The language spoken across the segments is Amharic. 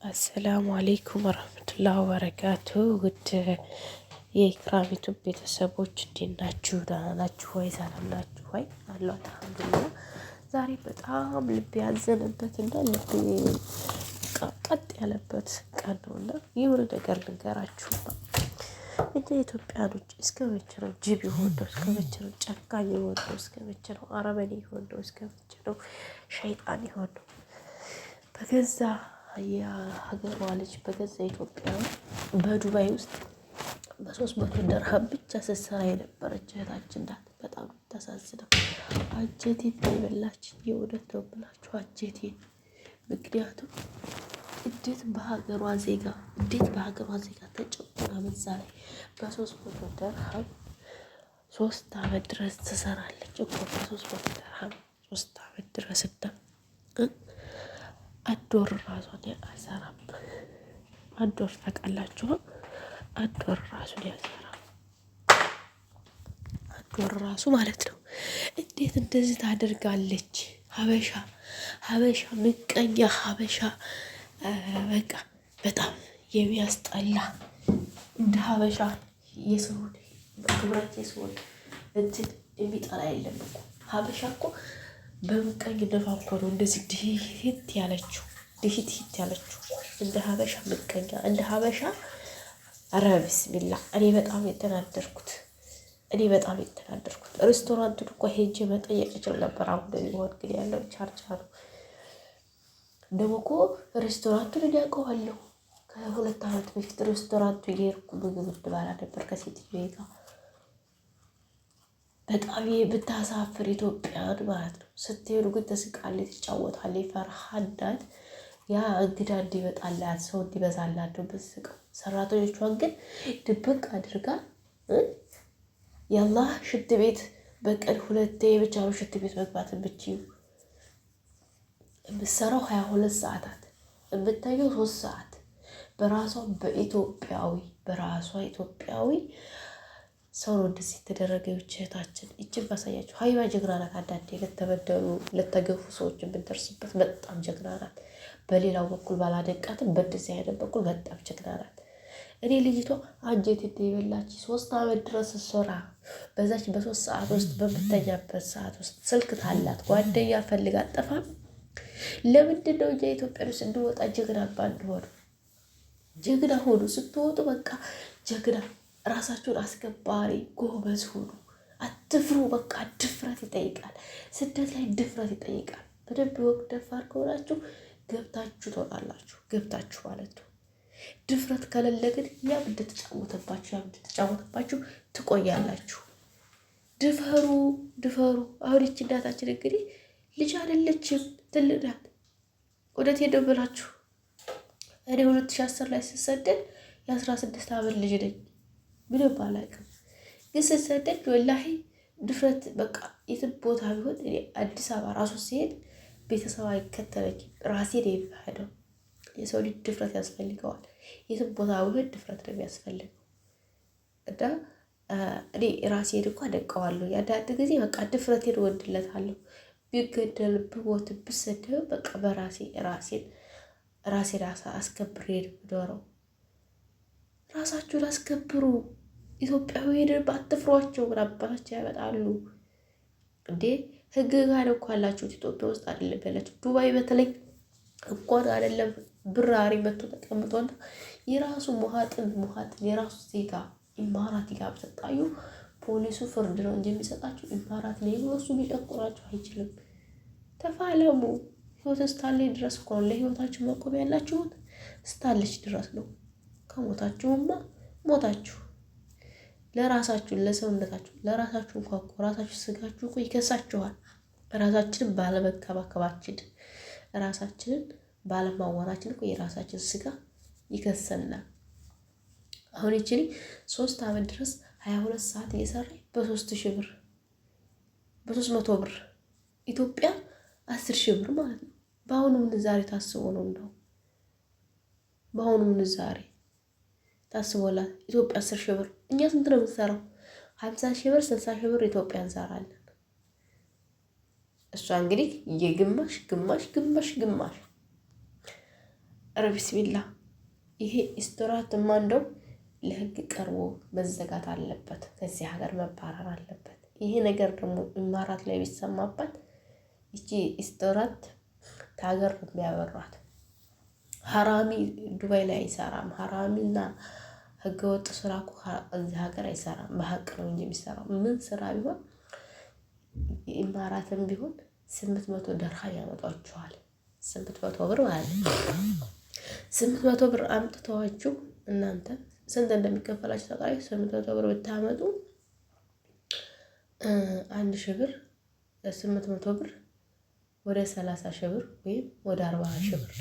አሰላሙ አሌይኩም ወረህመቱላሂ ወበረካቱ። ውድ የኢክራም ዩቱብ ቤተሰቦች እንዴት ናችሁ? ደህና ናችሁ ወይ? ሰላም ናችሁ ወይ? አለሁ አልሐምዱሊላህ። ዛሬ በጣም ልብ ያዘነበት እና ልብ ቀጥ ያለበት ቀን ነው እና የሆነ ነገር ልንገራችሁማ። እኛ ኢትዮጵያኖች እስከ መቼ ነው ጅብ የሆነው? እስከ መቼ ነው ጨካኝ የሆነው? እስከ መቼ ነው አረመኔ የሆነው? እስከ መቼ ነው ሸይጣን የሆነው? በገዛ የሀገሯ ልጅ በገዛ ኢትዮጵያ በዱባይ ውስጥ በ300 ድርሃም ብቻ ስትሰራ የነበረች እህታችን ናት። በጣም ተሳዝነው አንጀቴን የበላችኝ የእውነት ነው ብላችሁ አንጀቴን። ምክንያቱም እንዴት በሀገሯ ዜጋ ተጨቁና በዛ ላይ በ300 ድርሃም 3 አመት ድረስ ትሰራለች እኮ በ300 ድርሃም 3 አመት ድረስ እና አንድ ወር ራሷን አልሰራም። አንድ ወር ታውቃላችሁ? አንድ ወር ራሱን ያልሰራም። አንድ ወር ራሱ ማለት ነው። እንዴት እንደዚህ ታደርጋለች? ሀበሻ ምቀኛ ሀበሻ በቃ በጣም የሚያስጠላ እንደ ሀበሻ የሰውን ክብረት የሰውን እንትን የሚጠላ የለም እኮ። ሀበሻ እኮ በምቀኝነቷ እኮ ነው እንደዚህ ድህት ያለችው እንደ ሀበሻ ምቀኛ እንደ ሀበሻ። ኧረ ቢስሚላ እኔ በጣም የተናደርኩት ሬስቶራንቱን እኮ ሄጄ መጠየቅ እችል ነበር። አሁን ቢሆን ግን ያለው ቻርጃ ነው። ደግሞ እኮ ሬስቶራንቱን እኔ አውቀዋለሁ። ከ2 አመት በፊት ሬስቶራንቱ እየሄድኩ ምግብ እንድበላ ነበር ከሴትዮዋ ጋር። በጣም ብታሳፍር ኢትዮጵያን ማለት ነው። ስትሄዱ ግን ትስቃለች፣ ትጫወታለች፣ ፈርሃናት። ያ እንግዳ እንዲመጣላት ሰው እንዲበዛላት ነው ብትስቀው። ሰራተኞቿን ግን ድብቅ አድርጋ ያላህ ሽንት ቤት በቀን 2 ብቻ ነው ሽንት ቤት መግባት የምትችይው። የምትሰራው 22 ሰዓታት የምታየው 3 ሰዓት በራሷ ኢትዮጵያዊ ሰው ነው እንደዚህ የተደረገ እህታችን። ይችን ባሳያችሁ ሀይባ ጀግና ናት። አንዳንዴ ለተገፉ ሰዎች የምንደርስበት በጣም ጀግና ናት። በሌላው በኩል ባላደቃትም በእንደዚህ አይነት በኩል በጣም ጀግና ናት። እኔ ልጅቷ አንጀት የበላች 3 አመት ድረስ ሶራ በዛች በ3 ሰዓት ውስጥ በምተኛበት ሰዓት ውስጥ ስልክ ታላት ጓደኛ ፈልግ አጠፋም። ለምንድን ነው እኛ ኢትዮጵያ ውስጥ እንድወጣ ጀግና ባንሆኑ? ጀግና ሆኑ ስትወጡ በቃ ጀግና ራሳችሁን አስከባሪ ጎበዝ ሁኑ። አትፍሩ። በቃ ድፍረት ይጠይቃል። ስደት ላይ ድፍረት ይጠይቃል። በደንብ ወቅ ደፋር ከሆናችሁ ገብታችሁ ትወጣላችሁ። ገብታችሁ ማለት ነው። ድፍረት ከሌለ ግን ያም እንድትጫወተባችሁ ትቆያላችሁ። ድፈሩ። አሁን ይህች እናታችን እንግዲህ ልጅ አይደለችም፣ ትልቅ ናት። እውነቴን ነው የምላችሁ። እኔ 2010 ላይ ስሰደድ የ16 አመት ልጅ ነኝ። ምንም አላውቅም። ግን ስሰደድ ወላሂ ድፍረት በቃ የትም ቦታ ቢሆን እኔ አዲስ አበባ ራሱ ሲሄድ ቤተሰብ አይከተለኝም። ራሴ ነው የሚሄደው። የሰው ልጅ ድፍረት ያስፈልገዋል። የትም ቦታ ቢሆን ድፍረት ነው የሚያስፈልገው እና እኔ ራሴን እንኳ አደንቀዋለሁ። አንዳንድ ጊዜ በቃ ድፍረቴን እወድለታለሁ። ቢገደል ብሞት ብሰደብ በቃ ራሴን አስከብሬ ነው የምኖረው። ራሳችሁን አስከብሩ። ኢትዮጵያዊ ሄደን አትፍሯቸው። ምን አባታቸው ያመጣሉ እንዴ? ህግ ጋር እኮ አላችሁት። ኢትዮጵያ ውስጥ አይደለም ያላችሁ። ዱባይ በተለይ እንኳን አይደለም ብራሪ መጥቶ ተቀምጦና የራሱ ሙሃጥን የራሱ ዜጋ ኢማራት ጋር ተጣዩ። ፖሊሱ ፍርድ ነው እንጂ የሚሰጣችሁ ኢማራት ላይ እሱ ሊጨቁራችሁ አይችልም። ተፋለሙ። ህይወት እስካለች ድረስ እኮ ነው ለህይወታችሁ መቆም ያላችሁት። እስካለች ድረስ ነው። ከሞታችሁማ ሞታችሁ። ለራሳችሁ ለሰውነታችሁ ለራሳችሁ እንኳን እኮ ራሳችሁ ስጋችሁ እኮ ይከሳችኋል። ራሳችንን ባለመከባከባችን ራሳችንን ባለማዋራችን እኮ የራሳችን ስጋ ይከሰናል። አሁን ይችል 3 አመት ድረስ 22 ሰዓት እየሰራች በ3000 ብር በ300 ብር ኢትዮጵያ 10,000 ብር ማለት ነው። በአሁኑ ምንዛሬ ታስቦ ነው እንደው በአሁኑ ምንዛሬ ታስቦላት ኢትዮጵያ 10,000 ብር። እኛ ስንት ነው የምንሰራው? 50,000 ብር 60,000 ብር ኢትዮጵያ እንሰራለን። እሷ እንግዲህ የግማሽ ኧረ ቢስሚላ ይሄ ኢስቶራትማ እንደው ለህግ ቀርቦ መዘጋት አለበት። ከዚህ ሀገር መባረር አለበት። ይሄ ነገር ደግሞ ኢማራት ላይ ቢሰማበት ይቺ ኢስቶራት ከሀገር ነው የሚያበሯት። ሀራሚ ዱባይ ላይ አይሰራም። ሀራሚና ህገወጥ ስራ እኮ እዚህ ሀገር አይሰራም። በሀቅ ነው እንጂ የሚሰራው። ምን ስራ ቢሆን ኢማራትም ቢሆን 800 ደርሃም ያመጧችኋል። 800 ብር ማለት ነው። 800 ብር አምጥተዋችሁ እናንተ ስንት እንደሚከፈላችሁ ታውቃላችሁ? 800 ብር ብታመጡ 1000 ብር 800 ብር ወደ 30 ሺህ ብር ወይም ወደ 40 ሺህ ብር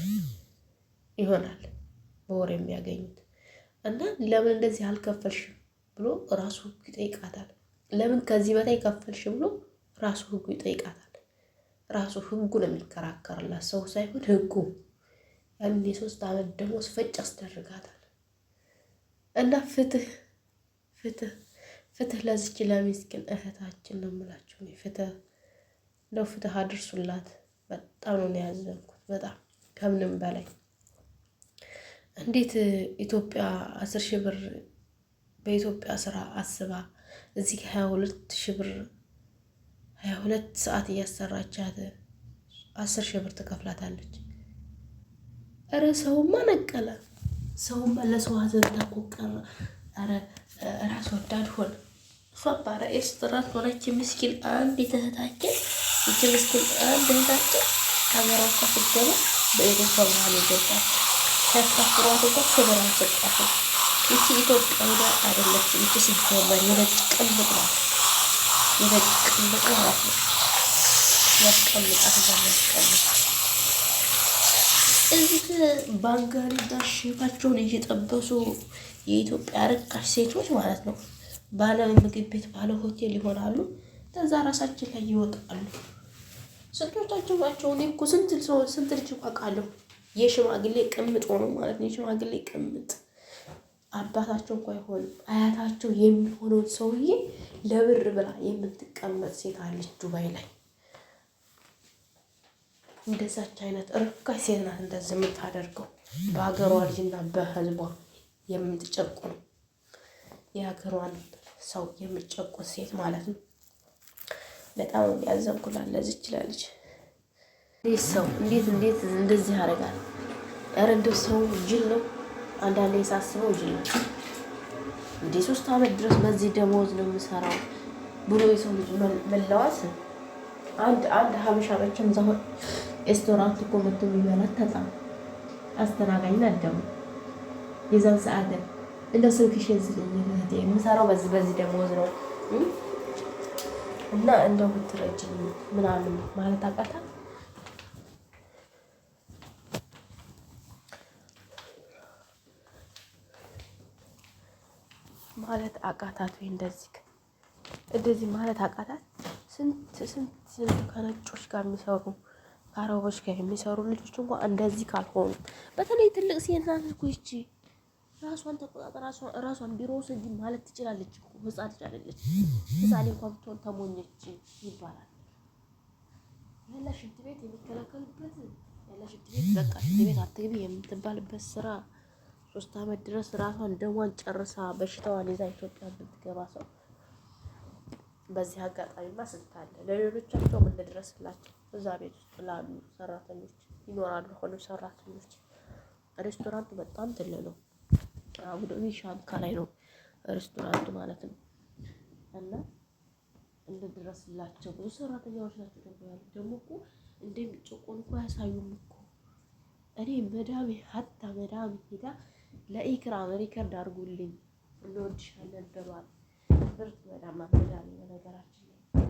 ይሆናል በወር የሚያገኙት። እና ለምን እንደዚህ አልከፈልሽም ብሎ ራሱ ህጉ ይጠይቃታል። ለምን ከዚህ በላይ ከፈልሽ ብሎ ራሱ ህጉ ይጠይቃታል። ራሱ ህጉ ነው የሚከራከርላት፣ ሰው ሳይሆን ህጉ። ያን የ3 ዓመት ደሞዝ ፈጭ ያስደርጋታል። እና ፍትህ ፍትህ ፍትህ ለዚች ለሚስኪን እህታችን ነው የምላችሁ። ፍትህ እንደው ፍትህ አድርሱላት። በጣም ነው ያዘንኩት፣ በጣም ከምንም በላይ። እንዴት ኢትዮጵያ 10 ሺህ ብር በኢትዮጵያ ስራ አስባ እዚህ 22 ሺህ ብር 22 ሰዓት እያሰራቻት 10 ሺህ ብር ትከፍላታለች? ኧረ ሰውማ ነቀለ። ሰውማ ለሰው ሀዘን ተቆቀረ። ኧረ ራስ ወዳድ ሆነ። ፋባራ ኤስትራት ሆነች ምስኪን አንድ እህታችን። ይቺ ምስኪን አንድ እህታችን ሀገሯ ስትገባ በቤተሰብ መሀል የገባች ሲያስከፍሯት እንኳን ክብር አልሰጣትም። ይቺ ኢትዮጵያዊ አይደለችም። ይቺ ሲጀመር የነጭ ቅምጥ ናት። የነጭ ቅምጥ ማለት ነው። ያስቀምጣት ያስቀምጥ። እዚህ ባንጋሪ ዳሽታቸውን እየጠበሱ የኢትዮጵያ ርካሽ ሴቶች ማለት ነው ባለ ምግብ ቤት ባለ ሆቴል ይሆናሉ። ከዛ ራሳችን ላይ ይወጣሉ። ስንቶቻቸው ናቸው? እኔ እኮ ስንት ልጅ አውቃለሁ የሽማግሌ ቅምጥ ሆኖ ማለት ነው። የሽማግሌ ቅምጥ አባታቸው እንኳን አይሆንም አያታቸው የሚሆነውን ሰውዬ ለብር ብላ የምትቀመጥ ሴት አለች ዱባይ ላይ። እንደዛች አይነት ርካሽ ሴት ናት እንደዚህ የምታደርገው። በሀገሯ ልጅና በህዝቧ የምትጨቁን የሀገሯን ሰው የምትጨቁን ሴት ማለት ነው። በጣም ያዘንኩላል ለዚች ለልጅ። ሰው እንዴት እንደዚህ ያደርጋል? ኧረ እንደው ሰው ጅል ነው። አንዳንዴ ሳስበው ጅል ነው። እንደ 3 ዓመት ድረስ በዚህ ደሞዝ ነው የምሰራው ብሎ የሰው ልጅ መለዋስ። አንድ ሀበሻ መቼም እዛው ሬስቶራንት እኮ መጥቶ የሚበላት ተጣም አስተናጋኝ ናት። ደግሞ የዛን ሰዓት እንደው ስልክሽን ስልኝ የምሰራው በዚህ ደሞዝ ነው እና እንደው ብትረጅኝ ምናምን ማለት አቃታት። ማለት አቃታት ወይ እንደዚህ ማለት አቃታት። ስንት ከነጮች ጋር የሚሰሩ ከአረቦች ጋር የሚሰሩ ልጆች እንኳን እንደዚህ ካልሆኑ፣ በተለይ ትልቅ ሴት ናት እኮ ይቺ። ራሷን ተቆጣጣ፣ ራሷን ቢሮ ወሰጂ ማለት ትችላለች እኮ። ህፃን ልጅ አይደለች። ህፃን እንኳን ብትሆን ተሞኘች ይባላል። ያለ ሽንት ቤት የሚከለከልበት ያለ ሽንት ቤት በቃ ሽንት ቤት አትግቢ የምትባልበት ስራ 3 ዓመት ድረስ ራሷን ደሟን ጨርሳ በሽታዋን ይዛ ኢትዮጵያ ብትገባ ሰው በዚህ አጋጣሚማ ስንት አለ። ለሌሎቻቸውም እንድረስላቸው። እዛ ቤት ውስጥ ላሉ ሰራተኞች ይኖራሉ። ሆኖ ሰራተኞች ሬስቶራንቱ በጣም ትልቅ ነው። አቡዳቢ ሻንካ ላይ ነው ሬስቶራንቱ ማለት ነው። እና እንድረስላቸው ብዙ ሰራተኛዎች ናቸው ደግሞ እኮ እንደሚጨቆኑ እኮ ያሳዩም እኮ። እኔ መዳሜ ሀታ መዳሜ ሄዳ ለኢክራም ሪከርድ አድርጉልኝ እንወድሻለን በማለት ምርጥ መዳም መዳም ነገራችን ላይ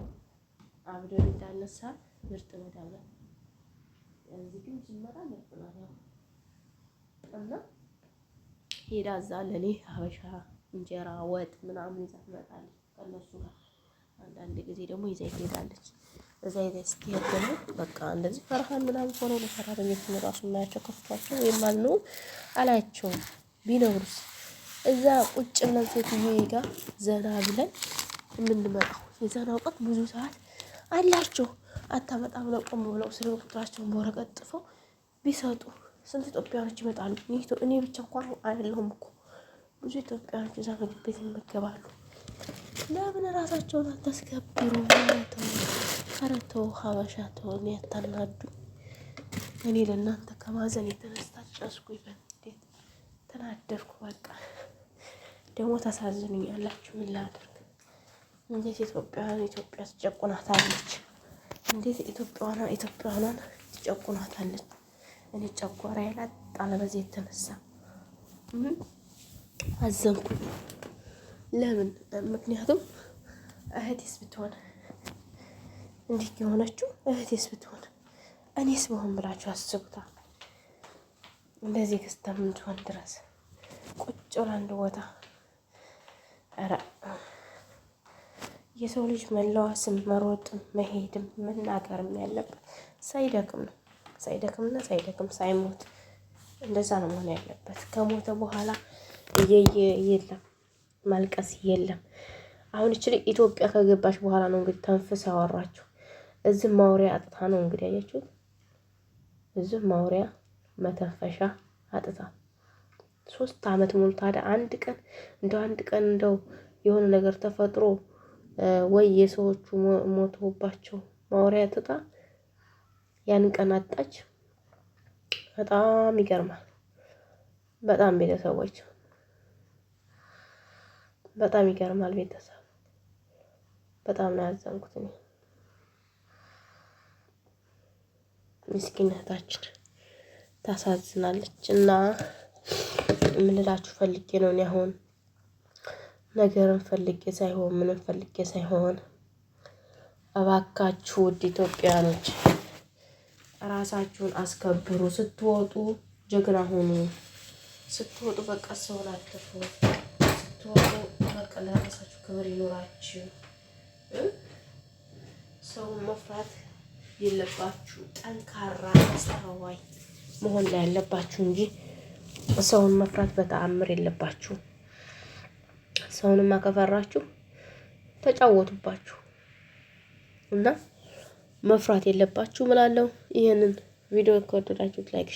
አብደን እንዳነሳ ምርጥ መዳም ነው። እዚህ ግን ሲመጣ ምርጥ ነው። እና ሄዳ እዛ ለኔ ሀበሻ እንጀራ ወጥ ምናምን ይዛ ትመጣለች ከነሱ ጋር። አንዳንድ ጊዜ ደግሞ ይዛ ትሄዳለች። እዛ ይዛ ስትሄድ ደግሞ በቃ እንደዚህ ፈርሃን ምናምን ሆነው ነው ሰራተኞች ራሱ የማያቸው ከፍቷቸው ወይም አልነው አላያቸውም ቢኖሩስ እዛ ቁጭ ብለን ሴትዮዬ ጋር ዘና ብለን የምንመጣው የዘና እውቀት ብዙ ሰዓት አላቸው። አታመጣም ብለው ቆም ብለው ስለ ቁጥራቸውን በወረቀት ጥፈው ቢሰጡ ስንት ኢትዮጵያኖች ይመጣሉ። እኔ ብቻ እንኳን አይደለሁም እኮ ብዙ ኢትዮጵያኖች እዛ ምግብ ቤት ይመገባሉ። ለምን ራሳቸውን አታስከብሩ? ኧረ ተው ሀበሻ ተው፣ እኔ ያታናዱ። እኔ ለእናንተ ከማዘን የተነሳ ጨስኩኝ። በንዴት ተናደርኩ። በቃ ደግሞ ታሳዝኑኛላችሁ። ምን ላድርግ? እንዴት ኢትዮጵያ ትጨቁናታለች? እንዴት ኢትዮጵያውያኗን ትጨቁናታለች? እኔ ጨጓራ ያላጣለ በዚህ የተነሳ አዘንኩኝ። ለምን? ምክንያቱም እህቴስ ብትሆን እንዲህ የሆነችው እህቴስ ብትሆን እኔስ በሆን ብላችሁ አስቡታ። እንደዚህ እስከምትሆን ድረስ ቁጭ ብላ አንድ ቦታ። ኧረ የሰው ልጅ መለዋስም መሮጥም መሄድም መናገርም ያለበት ሳይደክም ነው። ሳይደክምና ሳይሞት እንደዛ ነው መሆን ያለበት። ከሞተ በኋላ የለም ማልቀስ የለም። አሁን እችል ኢትዮጵያ ከገባች በኋላ ነው እንግዲህ ተንፍስ ያወራችሁ። እዚህ ማውሪያ አጥታ ነው እንግዲህ አያችሁት። እዚህ ማውሪያ መተንፈሻ አጥታ 3 ዓመት ሙሉ። ታዲያ አንድ ቀን እንደው የሆነ ነገር ተፈጥሮ ወይ የሰዎቹ ሞቶባቸው ማውሪያ አጥታ ያን ቀን አጣች። በጣም ይገርማል። በጣም ቤተሰቦች በጣም ይገርማል። ቤተሰብ በጣም ነው ያዘንኩት እኔ። ምስኪንነታችን ታሳዝናለች። እና የምንላችሁ ፈልጌ ነው እኔ አሁን ነገርን ፈልጌ ሳይሆን ምንም ፈልጌ ሳይሆን፣ እባካችሁ ውድ ኢትዮጵያኖች ራሳችሁን አስከብሩ። ስትወጡ ጀግና ሁኑ። ስትወጡ በቃ ሰውን አትፍሩ። ስትወጡ በቃ ለራሳችሁ ክብር ይኖራችሁ። ሰውን መፍራት የለባችሁ። ጠንካራ አስተዋይ መሆን ላይ ያለባችሁ እንጂ ሰውን መፍራት በተአምር የለባችሁ። ሰውንማ ከፈራችሁ ተጫወቱባችሁ እና መፍራት የለባችሁ እላለሁ። ይሄንን ቪዲዮ ከወደዳችሁት ላይክ